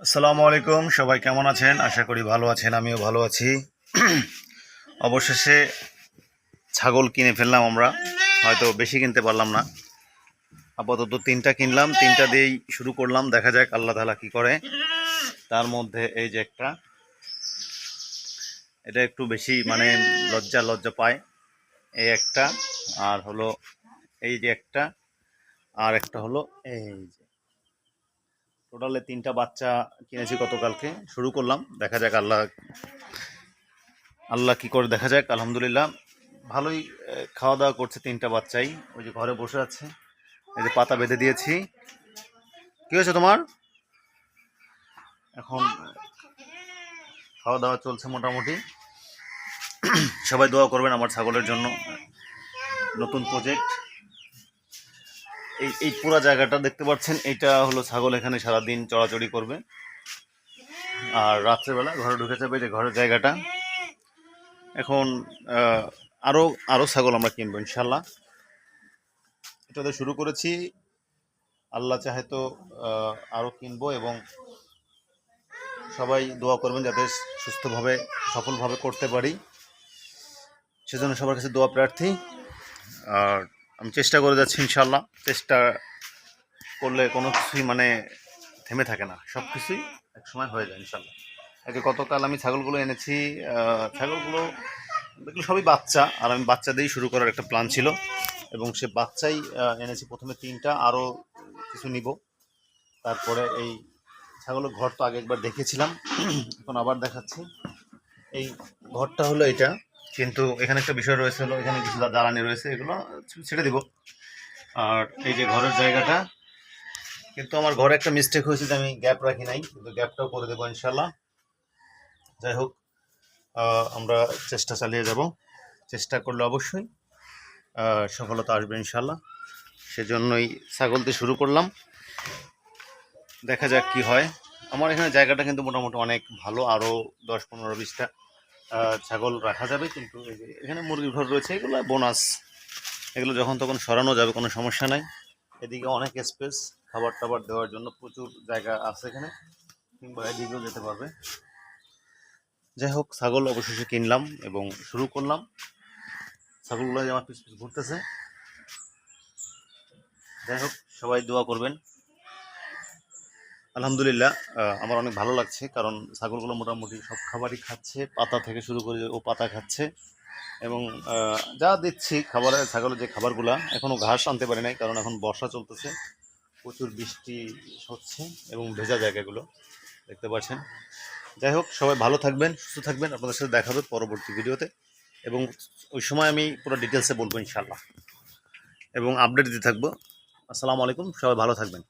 আসসালামু আলাইকুম, সবাই কেমন আছেন? আশা করি ভালো আছেন, আমিও ভালো আছি। অবশেষে ছাগল কিনে ফেললাম আমরা, হয়তো বেশি কিনতে পারলাম না। আপাতত 3টা কিনলাম, 3টা দিয়েই শুরু করলাম। দেখা যাক আল্লাহ তাআলা কি করে। তার মধ্যে এই যে একটা, এটা একটু বেশি মানে লজ্জা পায়, এই একটা, আর হলো এই যে একটা, আর একটা হলো এই যে। টোটালে 3টা বাচ্চা কিনেছি গতকালকে, শুরু করলাম। দেখা যাক আল্লাহ আল্লাহ কি করে, দেখা যাক। আলহামদুলিল্লাহ ভালোই খাওয়া দাওয়া করছে 3টা বাচ্চাই। ওই যে ঘরে বসে আছে, এই যে পাতা বেঁধে দিয়েছি। কি হয়েছে তোমার? এখন খাওয়া দাওয়া চলছে মোটামুটি। সবাই দোয়া করবেন আমার ছাগলের জন্য। নতুন প্রজেক্ট। এই পুরো জায়গাটা দেখতে পাচ্ছেন, এইটা হলো ছাগল এখানে সারাদিন চড়াচড়ি করবে, আর রাত্রেবেলা ঘরে ঢুকে যাবে। যে ঘরের জায়গাটা এখন আরো আরো ছাগল আমরা কিনবো ইনশাল্লাহ। এটাতে শুরু করেছি, আল্লাহ চাহে তো আরও কিনবো। এবং সবাই দোয়া করবেন যাতে সুস্থভাবে সফলভাবে করতে পারি, সেজন্য সবার কাছে দোয়া প্রার্থী। আর আমি চেষ্টা করে যাচ্ছি ইনশাল্লাহ। চেষ্টা করলে কোনো কিছুই মানে থেমে থাকে না, সব কিছুই একসময় হয়ে যায় ইনশাল্লাহ। এই যে গতকাল আমি ছাগলগুলো এনেছি, ছাগলগুলো দেখলে সবই বাচ্চা, আর আমি বাচ্চা দিয়েই শুরু করার একটা প্ল্যান ছিল। এবং সে বাচ্চাই এনেছি প্রথমে 3টা, আরও কিছু নিব। তারপরে এই ছাগলের ঘর তো আগে একবার দেখেছিলাম, এখন আবার দেখাচ্ছি। এই ঘরটা হলো এটা, কিন্তু এখানে একটা বিষয় রয়েছে, হলো এখানে কিছু জ্বালানি রয়েছে, এগুলো ছেড়ে দিব। আর এই যে ঘরের জায়গাটা, কিন্তু আমার ঘরে একটা মিস্টেক হয়েছে যে আমি গ্যাপ রাখি নাই, কিন্তু গ্যাপটাও করে দেবো ইনশাল্লাহ। যাই হোক, আমরা চেষ্টা চালিয়ে যাব। চেষ্টা করলে অবশ্যই সফলতা আসবে ইনশাল্লাহ। সেজন্যই ছাগল দিয়ে শুরু করলাম, দেখা যাক কি হয়। আমার এখানে জায়গাটা কিন্তু মোটামুটি অনেক ভালো, আরও 10-15-20টা ছাগল রাখা যাবে। কিন্তু এই যে এখানে মুরগির ঘর রয়েছে, এগুলো বোনাস, এগুলো যখন তখন সরানো যাবে, কোনো সমস্যা নাই। এদিকে অনেক স্পেস, খাবার টাবার দেওয়ার জন্য প্রচুর জায়গা আছে এখানে, কিংবা এদিকেও যেতে পারবে। যাই হোক, ছাগল অবশেষে কিনলাম এবং শুরু করলাম। ছাগলগুলো আমার পিছ পিছ ঘুরতেছে। যাই হোক, সবাই দোয়া করবেন। আলহামদুলিল্লাহ আমার অনেক ভালো লাগছে, কারণ ছাগলগুলো মোটামুটি সব খাবারই খাচ্ছে, পাতা থেকে শুরু করে ও পাতা খাচ্ছে। এবং যা দিচ্ছি খাবারে, ছাগলের যে খাবারগুলা, এখনও ঘাস আনতে পারি নাই, কারণ এখন বর্ষা চলতেছে, প্রচুর বৃষ্টি হচ্ছে এবং ভেজা জায়গাগুলো দেখতে পাচ্ছেন। যাই হোক, সবাই ভালো থাকবেন, সুস্থ থাকবেন। আপনাদের সাথে দেখা হবে পরবর্তী ভিডিওতে, এবং ওই সময় আমি পুরো ডিটেলসে বলবো ইনশাল্লাহ, এবং আপডেট দিতে থাকবো। আসসালামু আলাইকুম, সবাই ভালো থাকবেন।